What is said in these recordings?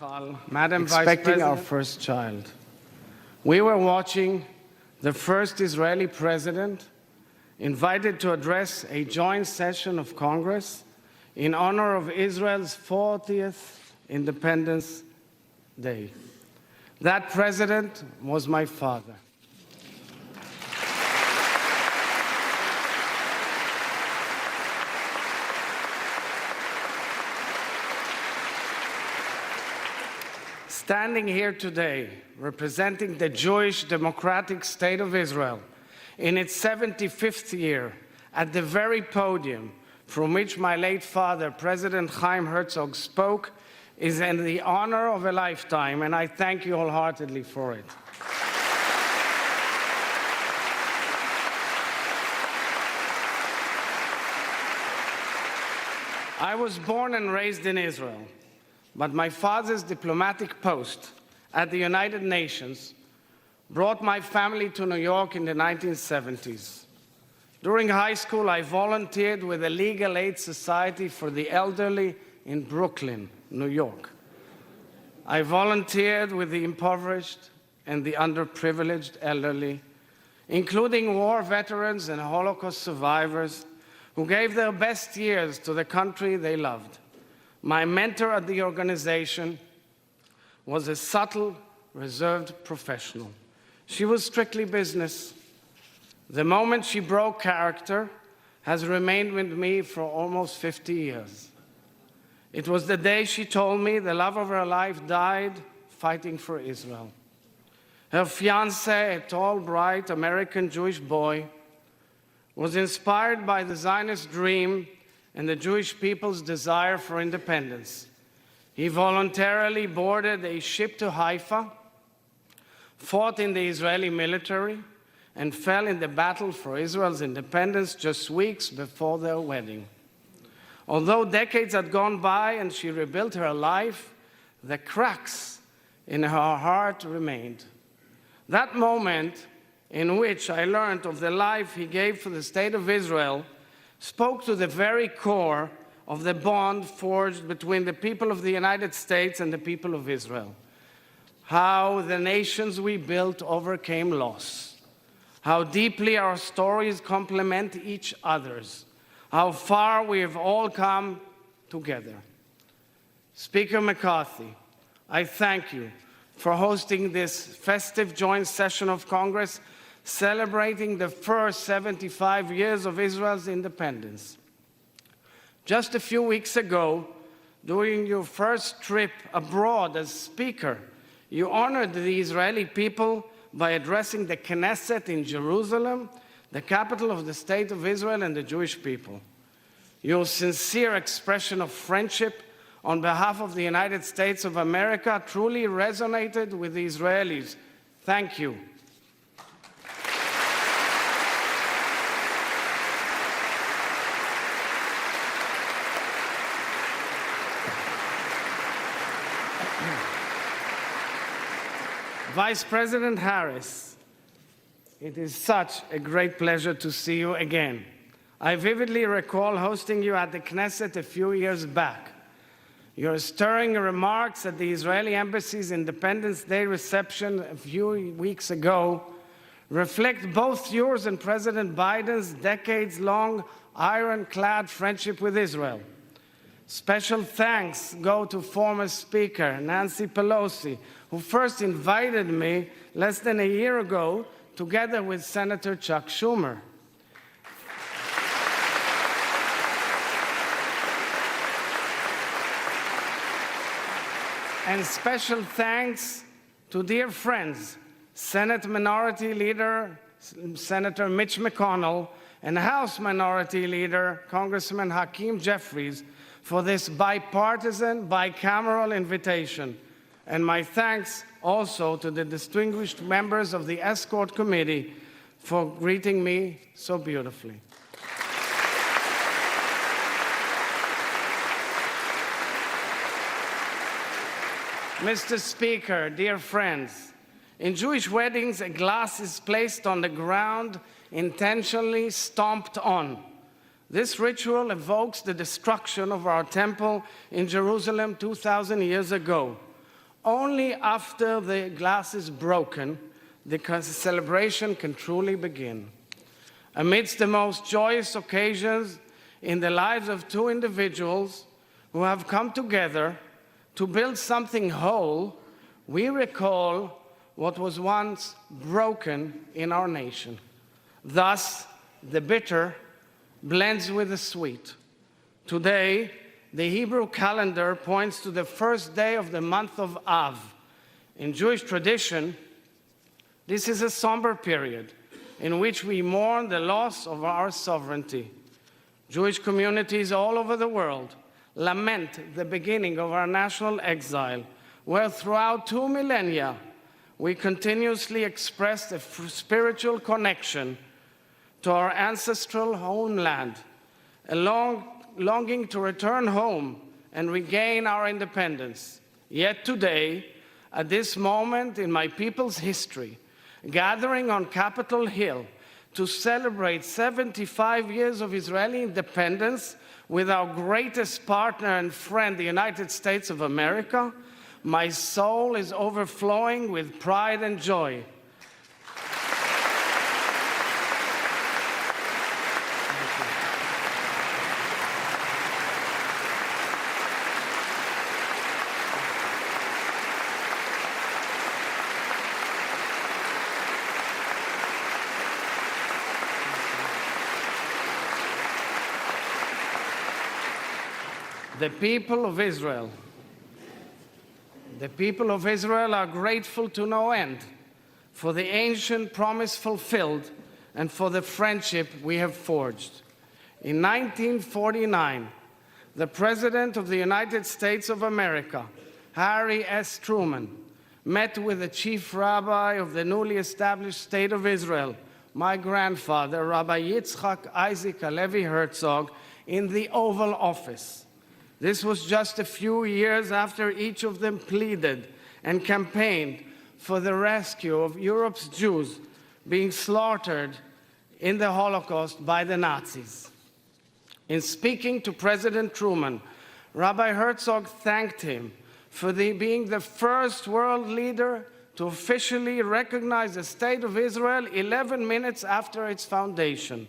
Madam Vice President, expecting our first child. We were watching the first Israeli president invited to address a joint session of Congress in honor of Israel's 40th Independence Day. That president was my father. Standing here today, representing the Jewish Democratic State of Israel in its 75th year, at the very podium from which my late father, President Chaim Herzog, spoke, is in the honor of a lifetime, and I thank you wholeheartedly for it. I was born and raised in Israel, but my father's diplomatic post at the United Nations brought my family to New York in the 1970s. During high school, I volunteered with the Legal Aid Society for the Elderly in Brooklyn, New York. I volunteered with the impoverished and the underprivileged elderly, including war veterans and Holocaust survivors who gave their best years to the country they loved. My mentor at the organization was a subtle, reserved professional. She was strictly business. The moment she broke character has remained with me for almost 50 years. It was the day she told me the love of her life died fighting for Israel. Her fiancé, a tall, bright American Jewish boy, was inspired by the Zionist dream and the Jewish people's desire for independence. He voluntarily boarded a ship to Haifa, fought in the Israeli military, and fell in the battle for Israel's independence just weeks before their wedding. Although decades had gone by and she rebuilt her life, the cracks in her heart remained. That moment in which I learned of the life he gave for the state of Israel spoke to the very core of the bond forged between the people of the United States and the people of Israel. How the nations we built overcame loss. How deeply our stories complement each other's. How far we have all come together. Speaker McCarthy, I thank you for hosting this festive joint session of Congress celebrating the first 75 years of Israel's independence. Just a few weeks ago, during your first trip abroad as Speaker, you honored the Israeli people by addressing the Knesset in Jerusalem, the capital of the State of Israel and the Jewish people. Your sincere expression of friendship on behalf of the United States of America truly resonated with the Israelis. Thank you. Vice President Harris, it is such a great pleasure to see you again. I vividly recall hosting you at the Knesset a few years back. Your stirring remarks at the Israeli Embassy's Independence Day reception a few weeks ago reflect both yours and President Biden's decades-long ironclad friendship with Israel. Special thanks go to former Speaker Nancy Pelosi, who first invited me less than a year ago, together with Senator Chuck Schumer. And special thanks to dear friends, Senate Minority Leader Senator Mitch McConnell and House Minority Leader Congressman Hakeem Jeffries for this bipartisan, bicameral invitation. And my thanks also to the distinguished members of the Escort Committee for greeting me so beautifully. Mr. Speaker, dear friends, in Jewish weddings, a glass is placed on the ground, intentionally stomped on. This ritual evokes the destruction of our temple in Jerusalem 2,000 years ago. only after the glass is broken, the celebration can truly begin. Amidst the most joyous occasions in the lives of two individuals who have come together to build something whole, we recall what was once broken in our nation. Thus, the bitter blends with the sweet. Today, the Hebrew calendar points to the first day of the month of Av. In Jewish tradition, this is a somber period in which we mourn the loss of our sovereignty. Jewish communities all over the world lament the beginning of our national exile, where throughout 2 millennia we continuously expressed a spiritual connection to our ancestral homeland, a longing to return home and regain our independence. Yet today, at this moment in my people's history, gathering on Capitol Hill to celebrate 75 years of Israeli independence with our greatest partner and friend, the United States of America, my soul is overflowing with pride and joy. The people of Israel are grateful to no end for the ancient promise fulfilled and for the friendship we have forged. In 1949, the President of the United States of America, Harry S. Truman, met with the chief rabbi of the newly established State of Israel, my grandfather, Rabbi Yitzchak Isaac Halevi Herzog, in the Oval Office. This was just a few years after each of them pleaded and campaigned for the rescue of Europe's Jews being slaughtered in the Holocaust by the Nazis. In speaking to President Truman, Rabbi Herzog thanked him for being the first world leader to officially recognize the State of Israel 11 minutes after its foundation.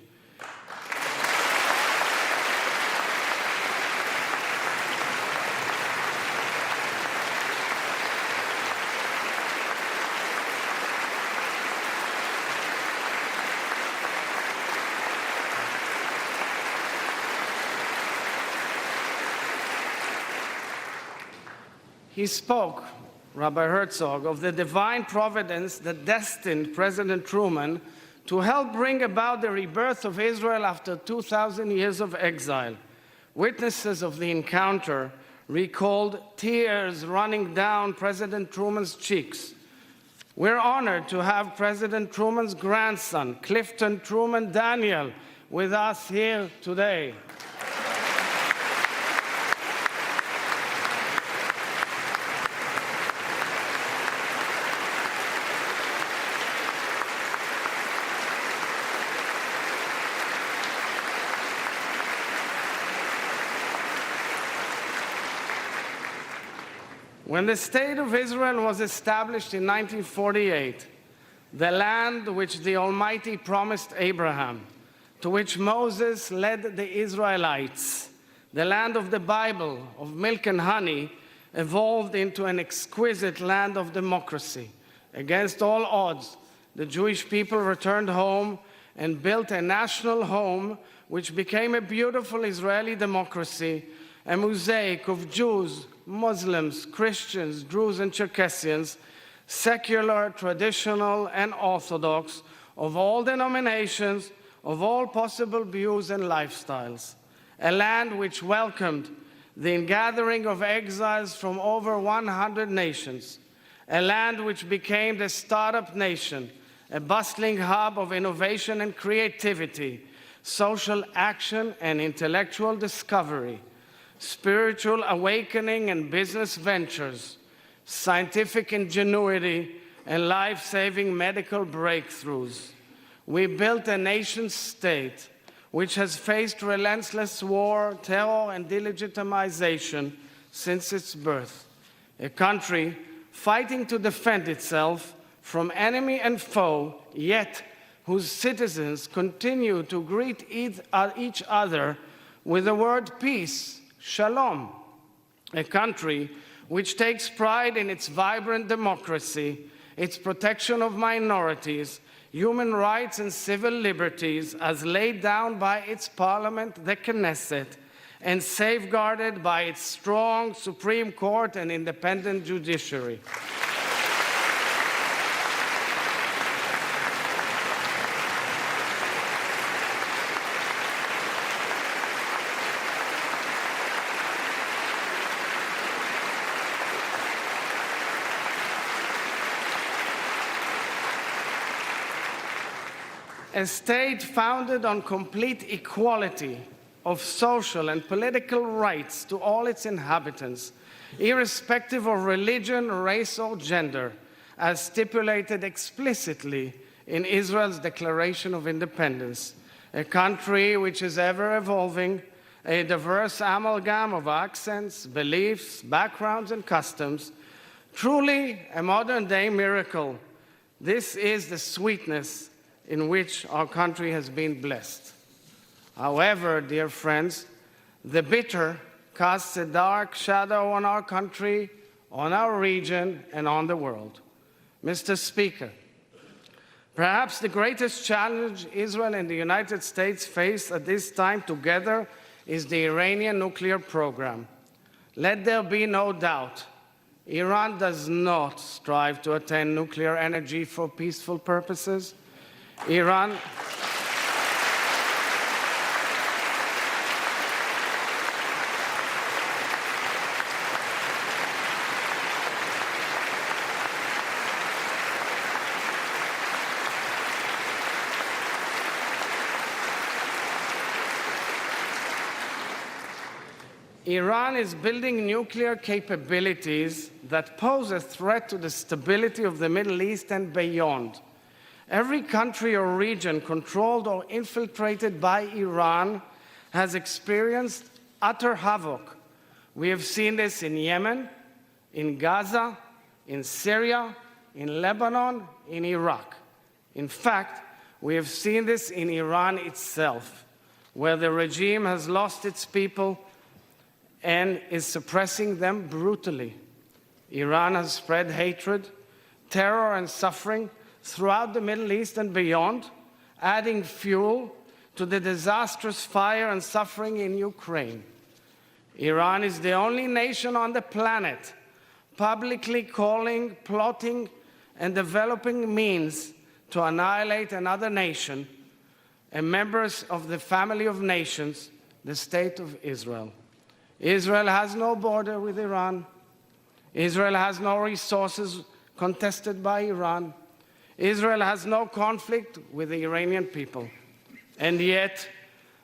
He spoke, Rabbi Herzog, of the divine providence that destined President Truman to help bring about the rebirth of Israel after 2,000 years of exile. Witnesses of the encounter recalled tears running down President Truman's cheeks. We're honored to have President Truman's grandson, Clifton Truman Daniel, with us here today. When the State of Israel was established in 1948, the land which the Almighty promised Abraham, to which Moses led the Israelites, the land of the Bible, of milk and honey, evolved into an exquisite land of democracy. Against all odds, the Jewish people returned home and built a national home which became a beautiful Israeli democracy, a mosaic of Jews, Muslims, Christians, Druze and Circassians, secular, traditional, and Orthodox, of all denominations, of all possible views and lifestyles. A land which welcomed the ingathering of exiles from over 100 nations. A land which became the startup nation, a bustling hub of innovation and creativity, social action and intellectual discovery, spiritual awakening and business ventures, scientific ingenuity, and life-saving medical breakthroughs. We built a nation-state which has faced relentless war, terror, and delegitimization since its birth. A country fighting to defend itself from enemy and foe, yet whose citizens continue to greet each other with the word peace, shalom, a country which takes pride in its vibrant democracy, its protection of minorities, human rights and civil liberties as laid down by its parliament, the Knesset, and safeguarded by its strong Supreme Court and independent judiciary. A state founded on complete equality of social and political rights to all its inhabitants, irrespective of religion, race, or gender, as stipulated explicitly in Israel's Declaration of Independence, a country which is ever evolving, a diverse amalgam of accents, beliefs, backgrounds, and customs, truly a modern-day miracle. This is the sweetness in which our country has been blessed. However, dear friends, the bitter casts a dark shadow on our country, on our region, and on the world. Mr. Speaker, perhaps the greatest challenge Israel and the United States face at this time together is the Iranian nuclear program. Let there be no doubt, Iran does not strive to attain nuclear energy for peaceful purposes. Iran is building nuclear capabilities that pose a threat to the stability of the Middle East and beyond. Every country or region controlled or infiltrated by Iran has experienced utter havoc. We have seen this in Yemen, in Gaza, in Syria, in Lebanon, in Iraq. In fact, we have seen this in Iran itself, where the regime has lost its people and is suppressing them brutally. Iran has spread hatred, terror, and suffering throughout the Middle East and beyond, adding fuel to the disastrous fire and suffering in Ukraine. Iran is the only nation on the planet publicly calling, plotting, and developing means to annihilate another nation, and members of the family of nations, the State of Israel. Israel has no border with Iran. Israel has no resources contested by Iran. Israel has no conflict with the Iranian people. And yet,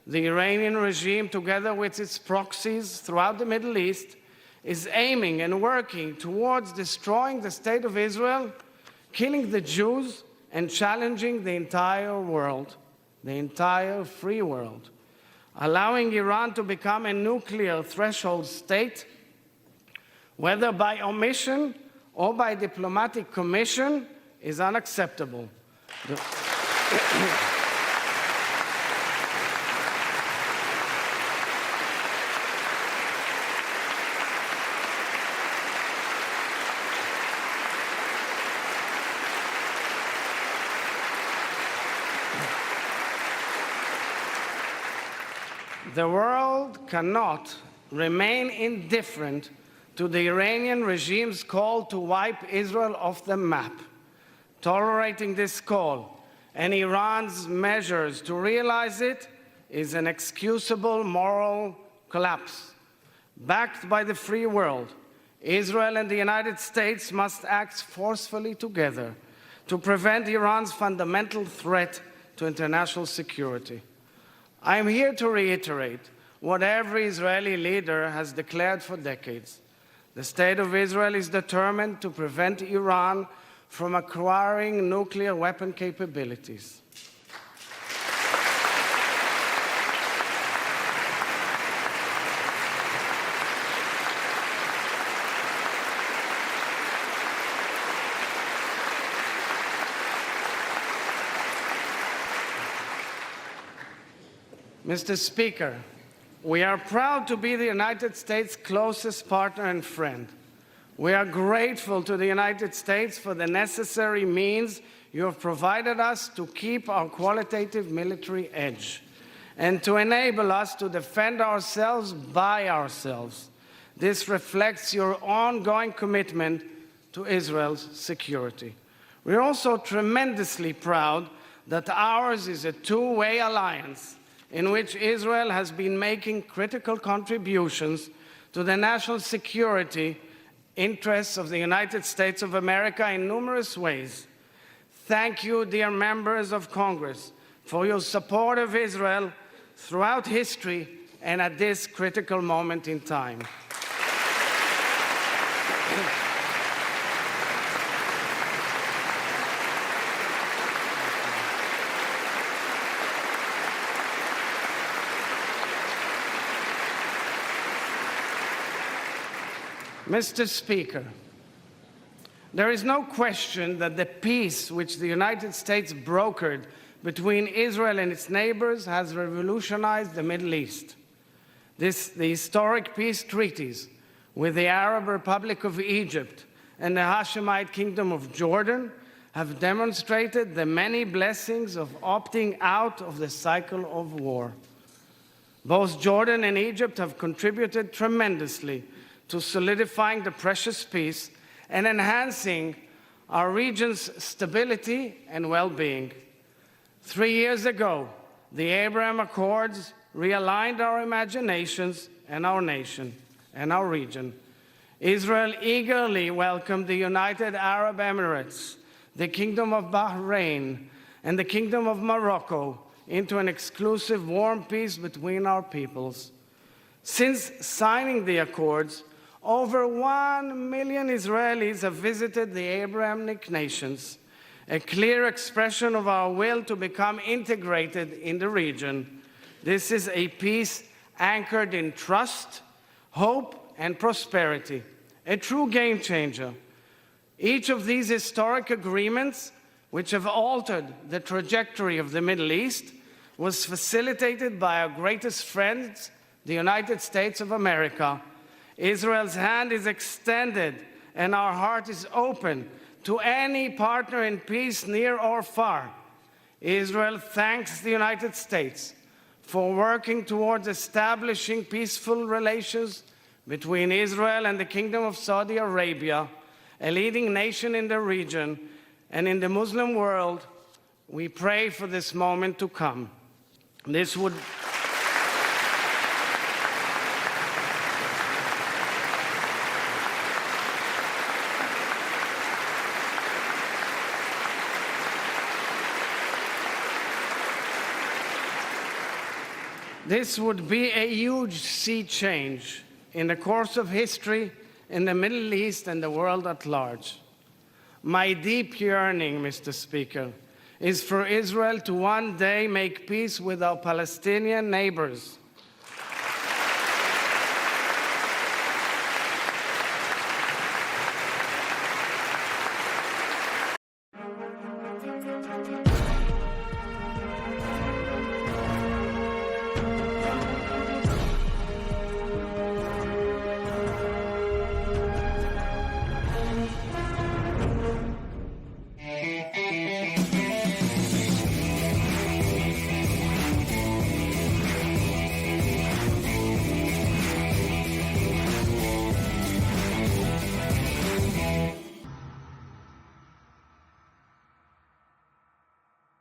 the Iranian regime, together with its proxies throughout the Middle East, is aiming and working towards destroying the State of Israel, killing the Jews, and challenging the entire world, the entire free world. Allowing Iran to become a nuclear threshold state, whether by omission or by diplomatic commission, is unacceptable. The world cannot remain indifferent to the Iranian regime's call to wipe Israel off the map. Tolerating this call and Iran's measures to realize it is an excusable moral collapse. Backed by the free world, Israel and the United States must act forcefully together to prevent Iran's fundamental threat to international security. I am here to reiterate what every Israeli leader has declared for decades. The State of Israel is determined to prevent Iran from acquiring nuclear weapon capabilities. Mr. Speaker, we are proud to be the United States' closest partner and friend. We are grateful to the United States for the necessary means you have provided us to keep our qualitative military edge and to enable us to defend ourselves by ourselves. This reflects your ongoing commitment to Israel's security. We're also tremendously proud that ours is a two-way alliance in which Israel has been making critical contributions to the national security interests of the United States of America in numerous ways. Thank you, dear members of Congress, for your support of Israel throughout history and at this critical moment in time. Mr. Speaker, there is no question that the peace which the United States brokered between Israel and its neighbors has revolutionized the Middle East. The historic peace treaties with the Arab Republic of Egypt and the Hashemite Kingdom of Jordan have demonstrated the many blessings of opting out of the cycle of war. Both Jordan and Egypt have contributed tremendously to solidifying the precious peace and enhancing our region's stability and well-being. 3 years ago, the Abraham Accords realigned our imaginations and our nation and our region. Israel eagerly welcomed the United Arab Emirates, the Kingdom of Bahrain, and the Kingdom of Morocco into an exclusive warm peace between our peoples. Since signing the accords, over 1 million Israelis have visited the Abrahamic nations, a clear expression of our will to become integrated in the region. This is a peace anchored in trust, hope, and prosperity, a true game changer. Each of these historic agreements, which have altered the trajectory of the Middle East, was facilitated by our greatest friends, the United States of America. Israel's hand is extended and our heart is open to any partner in peace, near or far. Israel thanks the United States for working towards establishing peaceful relations between Israel and the Kingdom of Saudi Arabia, a leading nation in the region and in the Muslim world. We pray for this moment to come. This would be a huge sea change in the course of history in the Middle East and the world at large. My deep yearning, Mr. Speaker, is for Israel to one day make peace with our Palestinian neighbors.